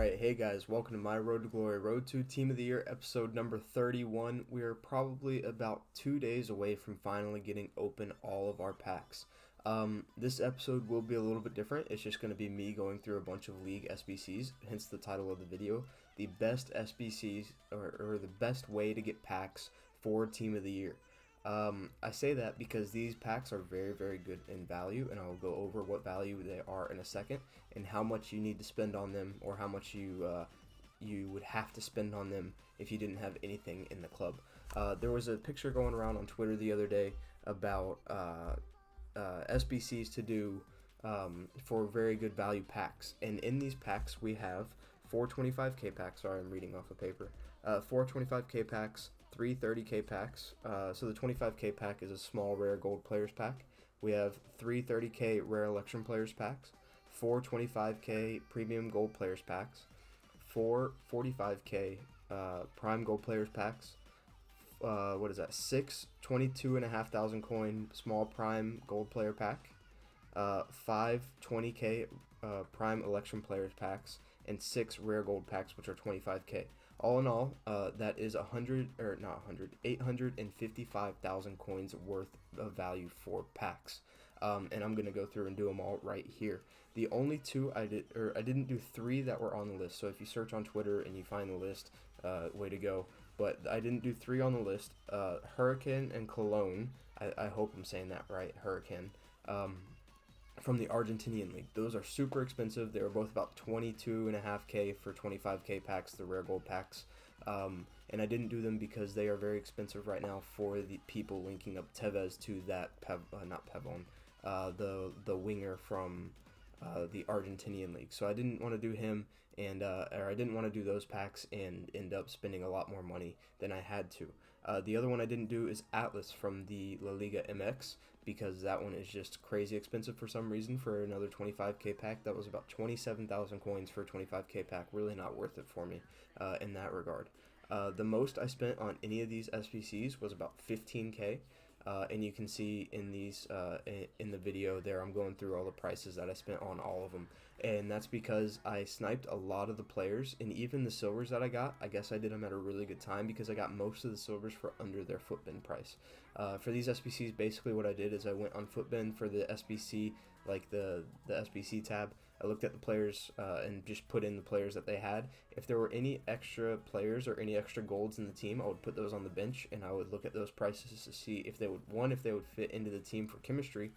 Alright, hey guys, welcome to my Road to Glory, Road to Team of the Year, episode number 31. We are probably about 2 days away from finally getting open all of our packs. This episode will be a little bit different. It's just going to be me going through a bunch of League SBCs, hence the title of the video. The best SBCs, or the best way to get packs for Team of the Year. I say that because these packs are very, very good in value, and I'll go over what value they are in a second, and how much you need to spend on them, or how much you would have to spend on them if you didn't have anything in the club. There was a picture going around on Twitter the other day about SBCs to do for very good value packs, and in these packs we have 425k packs. Sorry, I'm reading off a paper. 425k packs, 330k packs. So the 25k pack is a small rare gold players pack. We have 330k rare election players packs, 4 25k premium gold players packs, 4 45k prime gold players packs. What is that? 6 22,500 coin small prime gold player pack, 5 20k prime election players packs, and 6 rare gold packs, which are 25k. All in all, that is 855,000 coins worth of value for packs. And I'm gonna go through and do them all right here. The only two I didn't do 3 that were on the list. So if you search on Twitter and you find the list, way to go. But I didn't do 3 on the list. Hurricane and Cologne. I hope I'm saying that right. Hurricane. From the Argentinian League. Those are super expensive. They were both about 22.5k for 25k packs, the rare gold packs. And I didn't do them because they are very expensive right now for the people linking up Tevez to that not Pavon, the winger from the Argentinian League. So I didn't want to do him, and or I didn't want to do those packs and end up spending a lot more money than I had to. The other one I didn't do is Atlas from the La Liga MX, because that one is just crazy expensive for some reason for another 25k pack. That was about 27,000 coins for a 25k pack. Really not worth it for me in that regard. The most I spent on any of these SBCs was about 15k. And you can see in these in the video there, I'm going through all the prices that I spent on all of them, and that's because I sniped a lot of the players, and even the silvers that I got, I guess I did them at a really good time because I got most of the silvers for under their footbin price. For these SBCs, basically what I did is I went on footbin for the SBC, like the SBC tab. I looked at the players and just put in the players that they had. If there were any extra players or any extra golds in the team, I would put those on the bench, and I would look at those prices to see if they would, one, if they would fit into the team for chemistry,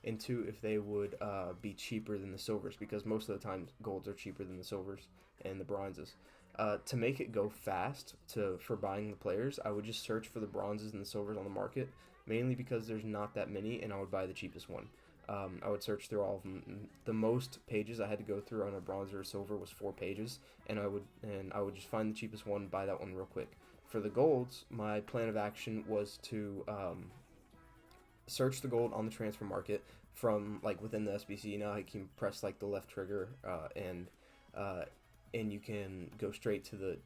and 2, if they would be cheaper than the silvers, because most of the time golds are cheaper than the silvers and the bronzes. To make it go fast for buying the players, I would just search for the bronzes and the silvers on the market, mainly because there's not that many, and I would buy the cheapest one. I would search through all of them. The most pages I had to go through on a bronze or a silver was 4 pages, and I would just find the cheapest one, buy that one real quick. For the golds, my plan of action was to search the gold on the transfer market from like within the SBC. You know, I can press like the left trigger and you can go straight to the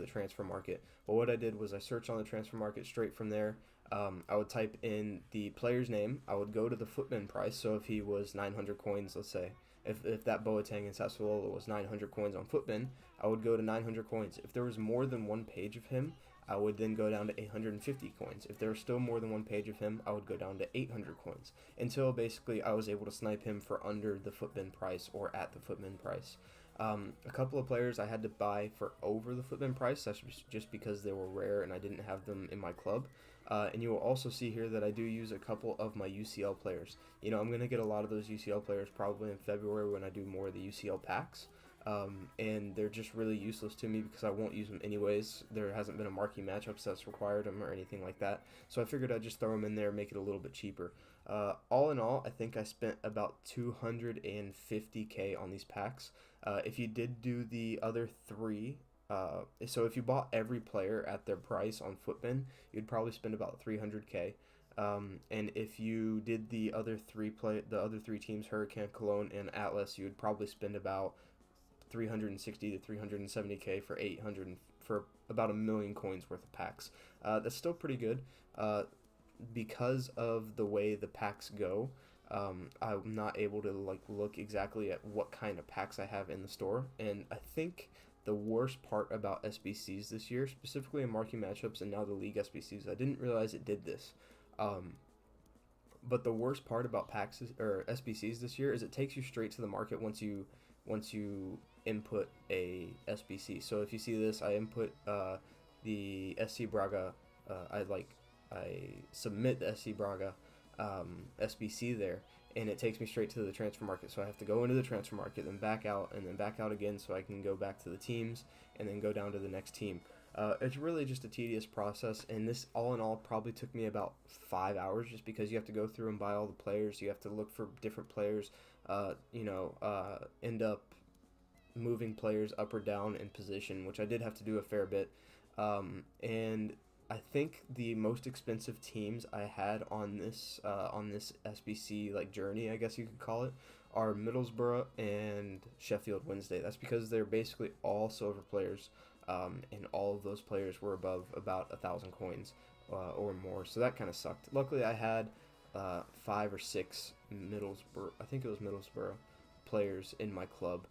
transfer market. But what I did was I searched on the transfer market straight from there. I would type in the player's name. I would go to the footbin price. So if he was 900 coins, let's say, if that Boateng and Sassuolo was 900 coins on footbin, I would go to 900 coins. If there was more than one page of him, I would then go down to 850 coins. If there was still more than one page of him, I would go down to 800 coins, until basically I was able to snipe him for under the footbin price or at the footbin price. A couple of players I had to buy for over the footbin price. That's just because they were rare and I didn't have them in my club. And you will also see here that I do use a couple of my UCL players. You know, I'm going to get a lot of those UCL players probably in February when I do more of the UCL packs. And they're just really useless to me because I won't use them anyways. There hasn't been a marquee matchup that's required them or anything like that. So I figured I'd just throw them in there and make it a little bit cheaper. All in all, I think I spent about 250k on these packs. If you did do the other 3, so if you bought every player at their price on footbin, you'd probably spend about 300k. And if you did the other 3 teams, Hurricane, Cologne, and Atlas, you would probably spend about 360 to 370k for about 1 million coins worth of packs. That's still pretty good. Because of the way the packs go, I'm not able to like look exactly at what kind of packs I have in the store, and I think the worst part about SBCs this year, specifically in marquee matchups and now the league SBCs, I didn't realize it did this. Um, but the worst part about packs or SBCs this year is it takes you straight to the market once you input a SBC. So if you see this, I input the SC Braga. I submit the SC Braga SBC there, and it takes me straight to the transfer market. So I have to go into the transfer market, then back out, and then back out again, so I can go back to the teams and then go down to the next team. It's really just a tedious process, and this all in all probably took me about 5 hours, just because you have to go through and buy all the players. You have to look for different players, end up moving players up or down in position, which I did have to do a fair bit. And I think the most expensive teams I had on this SBC like journey, I guess you could call it, are Middlesbrough and Sheffield Wednesday. That's because they're basically all silver players, and all of those players were above about 1,000 coins or more. So that kind of sucked. Luckily, I had 5 or 6 Middlesbrough, I think it was Middlesbrough players in my club.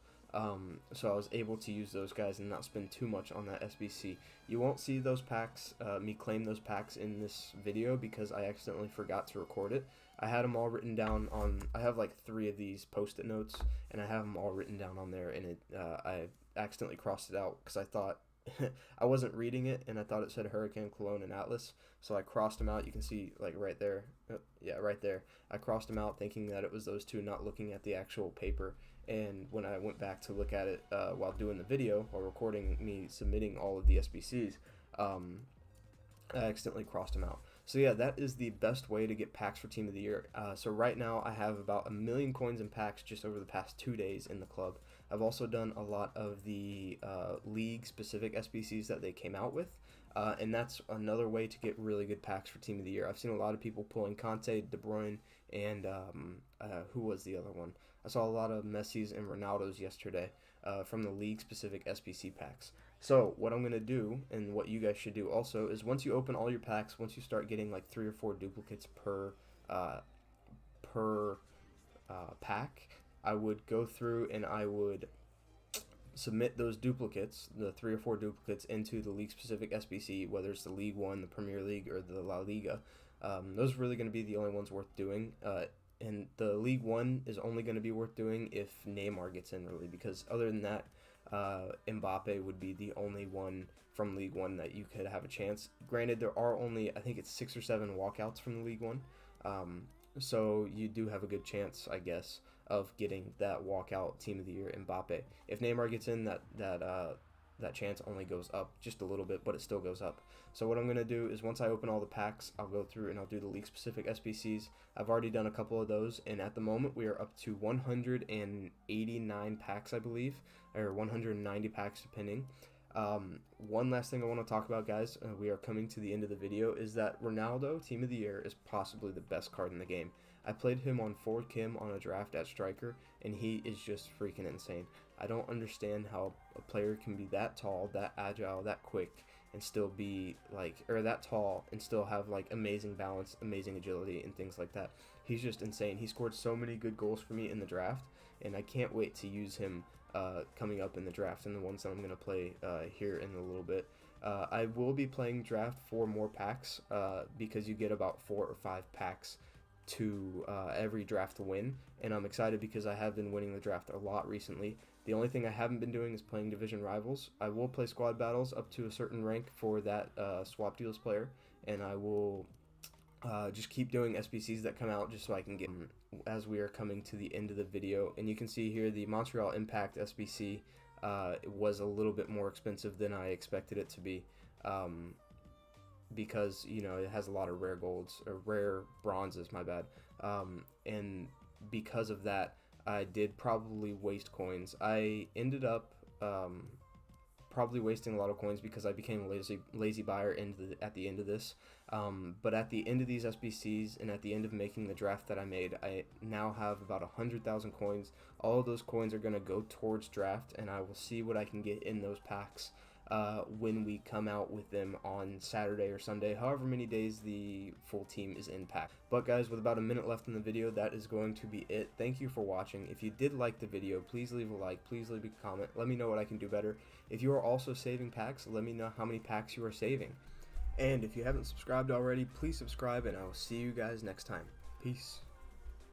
So I was able to use those guys and not spend too much on that SBC. You won't see those packs, me claim those packs in this video because I accidentally forgot to record it. I had them all written down on, I have like 3 of these post-it notes, and I have them all written down on there, and I accidentally crossed it out because I thought, I wasn't reading it, and I thought it said Hurricane, Cologne, and Atlas, so I crossed them out. You can see like right there, yeah, right there. I crossed them out thinking that it was those 2, not looking at the actual paper. And when I went back to look at it while doing the video, while recording me submitting all of the SBCs, I accidentally crossed them out. So yeah, that is the best way to get packs for Team of the Year. So right now I have about 1,000,000 coins in packs just over the past 2 days in the club. I've also done a lot of the league-specific SBCs that they came out with, and that's another way to get really good packs for Team of the Year. I've seen a lot of people pulling Conte, De Bruyne, and who was the other one? I saw a lot of Messi's and Ronaldo's yesterday from the league-specific SBC packs. So what I'm going to do, and what you guys should do also, is once you open all your packs, once you start getting like 3 or 4 duplicates per pack, I would go through and I would submit those duplicates, the 3 or 4 duplicates, into the league-specific SBC, whether it's the League One, the Premier League, or the La Liga. Those are really going to be the only ones worth doing. And the League One is only going to be worth doing if Neymar gets in, really, because other than that, Mbappe would be the only one from League One that you could have a chance. Granted, there are only, I think it's 6 or 7 walkouts from the League One, so you do have a good chance, I guess, of getting that walkout Team of the Year Mbappe. If Neymar gets in, that chance only goes up just a little bit, but it still goes up. So what I'm going to do is once I open all the packs, I'll go through and I'll do the league-specific SBCs. I've already done a couple of those, and at the moment we are up to 189 packs, I believe, or 190 packs depending. One last thing I want to talk about, guys, we are coming to the end of the video, is that Ronaldo, Team of the Year, is possibly the best card in the game. I played him on Ford Kim on a draft at striker, and he is just freaking insane. I don't understand how a player can be that tall, that agile, that quick, and still be like, or that tall and still have like amazing balance, amazing agility, and things like that. He's just insane. He scored so many good goals for me in the draft, and I can't wait to use him coming up in the draft and the ones that I'm going to play here in a little bit. I will be playing draft for more packs because you get about 4 or 5 packs to every draft to win, and I'm excited because I have been winning the draft a lot recently. The only thing I haven't been doing is playing division rivals. I will play squad battles up to a certain rank for that swap deals player, and I will just keep doing SBCs that come out just so I can get them as we are coming to the end of the video. And you can see here the Montreal Impact SBC was a little bit more expensive than I expected it to be. Because, you know, it has a lot of rare golds, or rare bronzes, my bad. And because of that, I did probably waste coins. I ended up probably wasting a lot of coins because I became a lazy buyer at the end of this. But at the end of these SBCs and at the end of making the draft that I made, I now have about 100,000 coins. All of those coins are going to go towards draft, and I will see what I can get in those packs. when we come out with them on Saturday or Sunday, however many days the full team is in pack. But guys, with about a minute left in the video, that is going to be it. Thank you for watching. If you did like the video, please leave a like, please leave a comment, let me know what I can do better. If you are also saving packs, let me know how many packs you are saving. And if you haven't subscribed already, please subscribe, and I will see you guys next time. Peace.